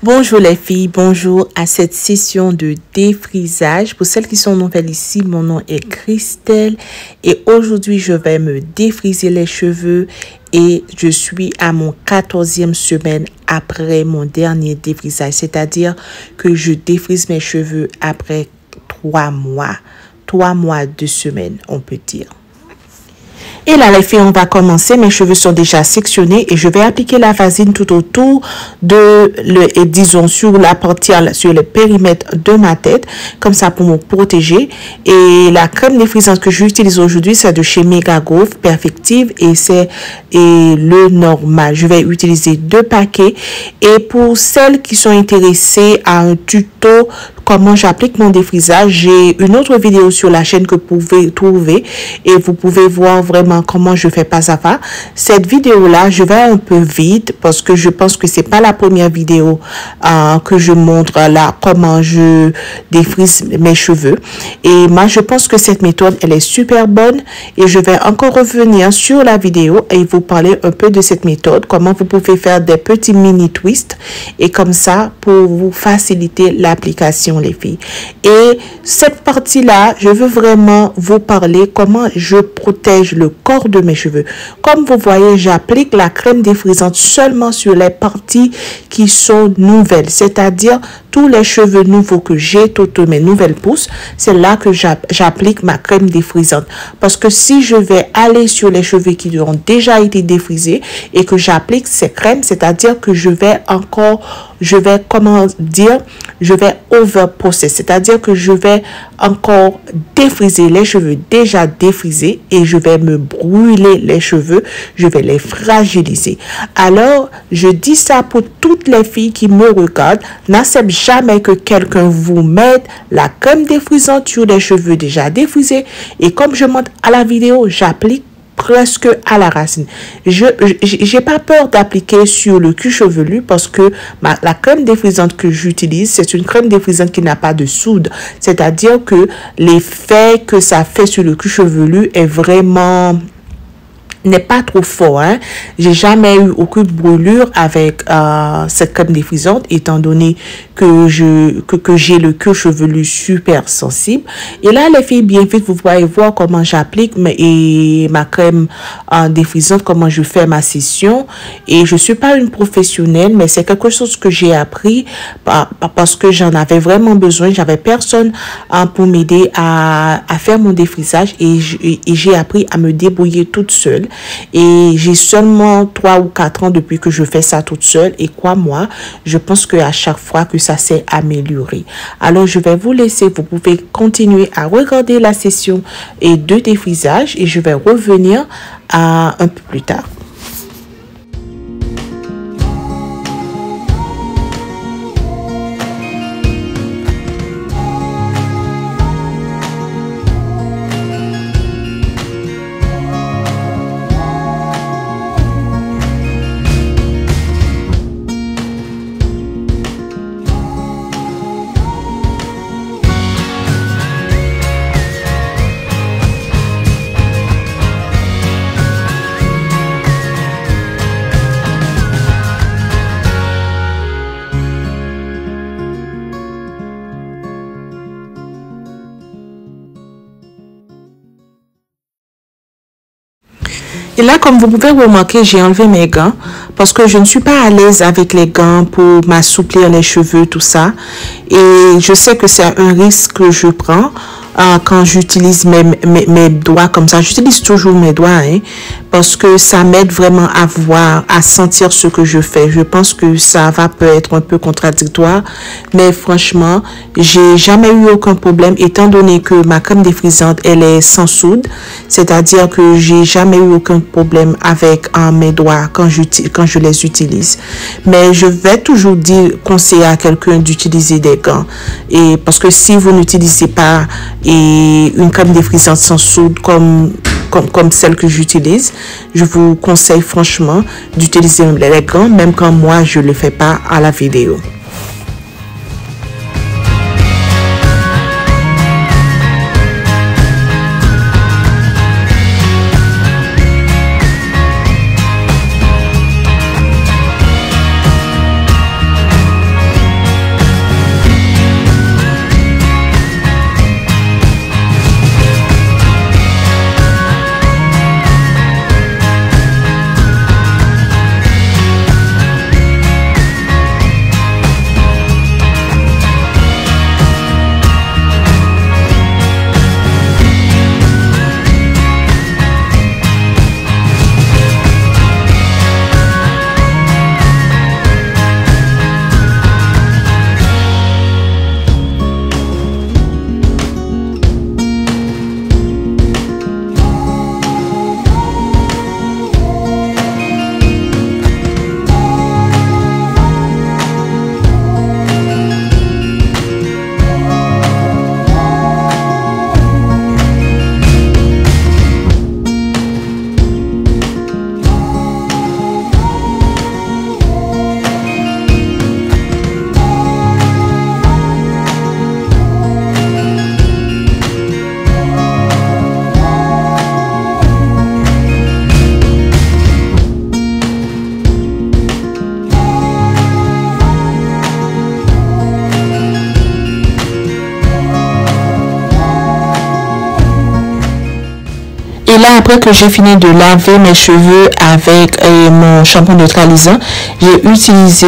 Bonjour les filles, bonjour à cette session de défrisage. Pour celles qui sont nouvelles ici, mon nom est Christelle et aujourd'hui je vais me défriser les cheveux et je suis à mon 14e semaine après mon dernier défrisage. C'est-à-dire que je défrise mes cheveux après 3 mois. 3 mois, 2 semaines, on peut dire. Et là, les filles, on va commencer. Mes cheveux sont déjà sectionnés et je vais appliquer la vasine tout autour de, disons, sur la partie, sur le périmètre de ma tête, comme ça pour me protéger. Et la crème défrisante que j'utilise aujourd'hui, c'est de chez Megagrowth Perfective et c'est le normal. Je vais utiliser 2 paquets. Et pour celles qui sont intéressées à un tuto comment j'applique mon défrisage, j'ai une autre vidéo sur la chaîne que vous pouvez trouver et vous pouvez voir vraiment comment je fais pas à pas. Cette vidéo là, je vais un peu vite parce que je pense que c'est pas la première vidéo que je montre là comment je défrise mes cheveux. Et moi je pense que cette méthode elle est super bonne et je vais encore revenir sur la vidéo et vous parler un peu de cette méthode, comment vous pouvez faire des petits mini twists et comme ça pour vous faciliter l'application les filles. Et cette partie là, je veux vraiment vous parler comment je protège le corps de mes cheveux. Comme vous voyez, j'applique la crème défrisante seulement sur les parties qui sont nouvelles, c'est-à-dire tous les cheveux nouveaux que j'ai, toutes mes nouvelles pousses, c'est là que j'applique ma crème défrisante. Parce que si je vais aller sur les cheveux qui ont déjà été défrisés et que j'applique ces crèmes, c'est-à-dire que je vais over process, c'est-à-dire que je vais encore défriser les cheveux déjà défrisés et je vais me brûler les cheveux, je vais les fragiliser. Alors, je dis ça pour toutes les filles qui me regardent, n'acceptez jamais que quelqu'un vous mette la crème défrisante sur les cheveux déjà défrisés et comme je montre à la vidéo, j'applique presque à la racine. J'ai pas peur d'appliquer sur le cuir chevelu parce que la crème défrisante que j'utilise, c'est une crème défrisante qui n'a pas de soude. C'est-à-dire que l'effet que ça fait sur le cuir chevelu est vraiment n'est pas trop fort. J'ai jamais eu aucune brûlure avec cette crème défrisante étant donné que j'ai le cuir chevelu super sensible. Et là les filles, bien vite vous pouvez voir comment j'applique ma crème défrisante, comment je fais ma session. Et je suis pas une professionnelle, mais c'est quelque chose que j'ai appris parce que j'en avais vraiment besoin. J'avais personne pour m'aider à faire mon défrisage et j'ai appris à me débrouiller toute seule. Et j'ai seulement 3 ou 4 ans depuis que je fais ça toute seule. Et quoi, moi, je pense qu'à chaque fois que ça s'est amélioré. Alors, je vais vous laisser. Vous pouvez continuer à regarder la session et de défrisage. Et je vais revenir un peu plus tard. Et là, comme vous pouvez remarquer, j'ai enlevé mes gants parce que je ne suis pas à l'aise avec les gants pour m'assouplir les cheveux, tout ça. Et je sais que c'est un risque que je prends quand j'utilise mes doigts comme ça. J'utilise toujours mes doigts parce que ça m'aide vraiment à sentir ce que je fais. Je pense que ça va peut être un peu contradictoire, mais franchement, j'ai jamais eu aucun problème étant donné que ma crème défrisante, elle est sans soude. C'est-à-dire que j'ai jamais eu aucun problème avec mes doigts quand je les utilise. Mais je vais toujours conseiller à quelqu'un d'utiliser des gants. Et parce que si vous n'utilisez pas une crème défrisante sans soude comme celle que j'utilise, je vous conseille franchement d'utiliser les gants, même quand moi je ne le fais pas à la vidéo. Et là, après que j'ai fini de laver mes cheveux avec mon shampoing neutralisant, j'ai utilisé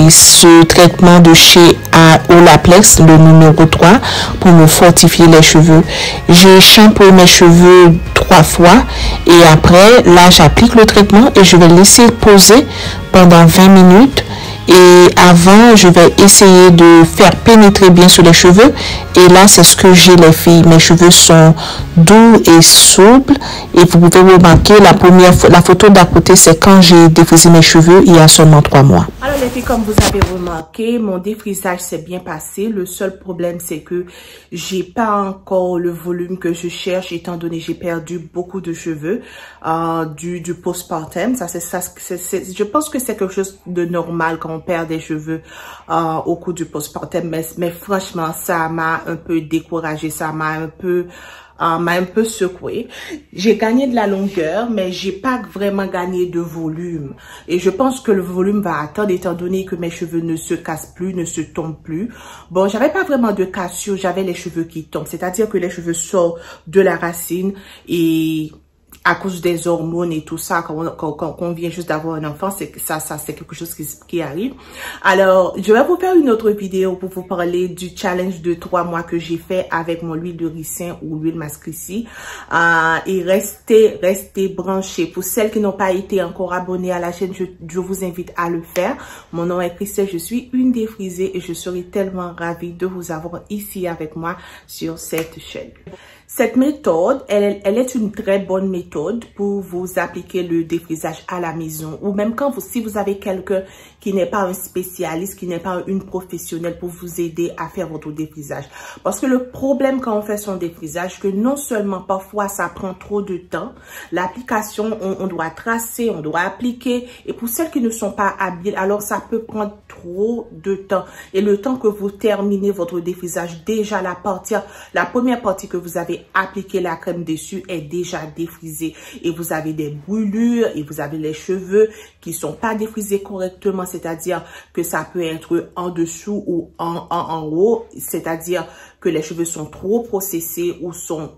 ce traitement de chez Olaplex, le numéro 3, pour me fortifier les cheveux. J'ai shampooé mes cheveux 3 fois et après, là, j'applique le traitement et je vais laisser poser pendant 20 minutes. Et avant, je vais essayer de faire pénétrer bien sur les cheveux. Et là, c'est ce que j'ai, les filles. Mes cheveux sont doux et souples. Et vous pouvez remarquer, la photo d'à côté, c'est quand j'ai défrisé mes cheveux il y a seulement 3 mois. Alors les filles, comme vous avez remarqué, mon défrisage s'est bien passé. Le seul problème, c'est que j'ai pas encore le volume que je cherche, étant donné que j'ai perdu beaucoup de cheveux du postpartum. Je pense que c'est quelque chose de normal quand on perd des cheveux au cours du postpartum, mais franchement, ça m'a un peu découragée, ça m'a un peu secoué. J'ai gagné de la longueur, mais j'ai pas vraiment gagné de volume. Et je pense que le volume va attendre, étant donné que mes cheveux ne se cassent plus, ne se tombent plus. Bon, j'avais pas vraiment de cassure, j'avais les cheveux qui tombent. C'est-à-dire que les cheveux sortent de la racine et à cause des hormones et tout ça, quand on vient juste d'avoir un enfant, c'est quelque chose qui arrive. Alors, je vais vous faire une autre vidéo pour vous parler du challenge de 3 mois que j'ai fait avec mon huile de ricin ou l'huile Mascrici. Et restez branchés. Pour celles qui n'ont pas été encore abonnées à la chaîne, je vous invite à le faire. Mon nom est Christelle, je suis une défrisée et je serai tellement ravie de vous avoir ici avec moi sur cette chaîne. Cette méthode, elle est une très bonne méthode pour vous appliquer le défrisage à la maison ou même si vous avez quelqu'un qui n'est pas un spécialiste, qui n'est pas une professionnelle pour vous aider à faire votre défrisage. Parce que le problème quand on fait son défrisage, que non seulement parfois ça prend trop de temps, l'application, on doit tracer, on doit appliquer et pour celles qui ne sont pas habiles, alors ça peut prendre trop de temps. Et le temps que vous terminez votre défrisage, déjà la première partie que vous avez appliqué la crème dessus est déjà défrisée et vous avez des brûlures et vous avez les cheveux qui sont pas défrisés correctement, c'est-à-dire que ça peut être en dessous ou en haut, c'est-à-dire que les cheveux sont trop processés ou sont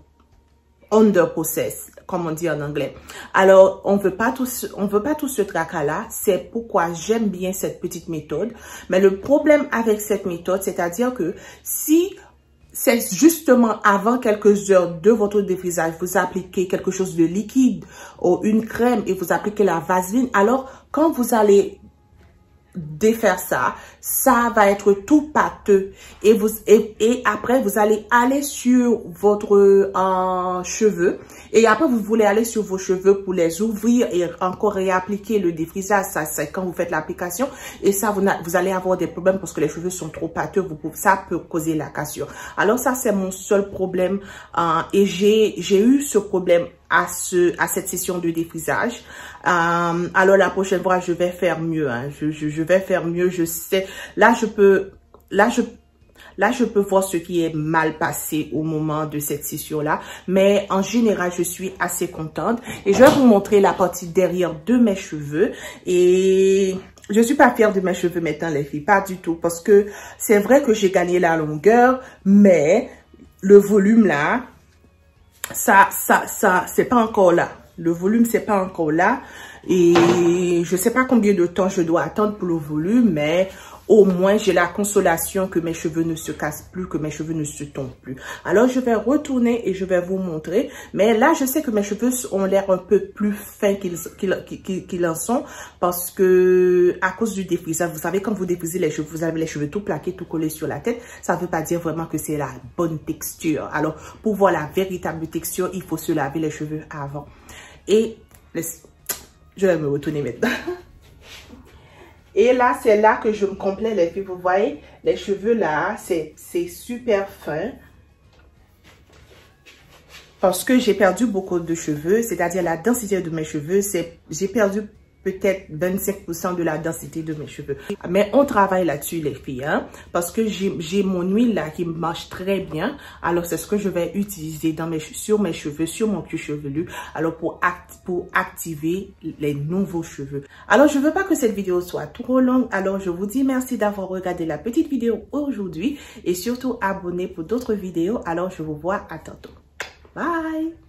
under processed, comme on dit en anglais. Alors, on veut pas tout ce tracas-là. C'est pourquoi j'aime bien cette petite méthode. Mais le problème avec cette méthode, c'est-à-dire que si c'est justement avant quelques heures de votre défrisage, vous appliquez quelque chose de liquide ou une crème et vous appliquez la vaseline, alors quand vous allez défaire ça va être tout pâteux et après vous allez aller sur votre cheveux et après vous voulez aller sur vos cheveux pour les ouvrir et encore réappliquer le défrisage. Ça c'est quand vous faites l'application et ça vous allez avoir des problèmes parce que les cheveux sont trop pâteux, ça peut causer la cassure. Alors ça c'est mon seul problème et j'ai eu ce problème à cette session de défrisage. Alors la prochaine fois je vais faire mieux, hein. Je vais faire mieux, je sais. Là je peux voir ce qui est mal passé au moment de cette session-là. Mais en général, je suis assez contente. Et je vais vous montrer la partie derrière de mes cheveux. Et je suis pas fière de mes cheveux maintenant, les filles. Pas du tout. Parce que c'est vrai que j'ai gagné la longueur. Mais le volume là, c'est pas encore là. Le volume, c'est pas encore là. Et je sais pas combien de temps je dois attendre pour le volume, mais au moins j'ai la consolation que mes cheveux ne se cassent plus, que mes cheveux ne se tombent plus. Alors je vais retourner et je vais vous montrer. Mais là, je sais que mes cheveux ont l'air un peu plus fins qu'ils en sont. Parce que à cause du défrisage, vous savez, quand vous défrisez les cheveux, vous avez les cheveux tout plaqués, tout collés sur la tête. Ça ne veut pas dire vraiment que c'est la bonne texture. Alors pour voir la véritable texture, il faut se laver les cheveux avant. Et je vais me retourner maintenant. Et là, c'est là que je me complais les filles. Vous voyez, les cheveux là, c'est super fin. Parce que j'ai perdu beaucoup de cheveux. C'est-à-dire la densité de mes cheveux, j'ai perdu peut-être 25% de la densité de mes cheveux. Mais on travaille là-dessus les filles, hein, parce que j'ai mon huile là qui marche très bien. Alors c'est ce que je vais utiliser sur mes cheveux, sur mon cuir chevelu. Alors pour activer les nouveaux cheveux. Alors je veux pas que cette vidéo soit trop longue. Alors je vous dis merci d'avoir regardé la petite vidéo aujourd'hui. Et surtout abonnez pour d'autres vidéos. Alors je vous vois à tantôt. Bye!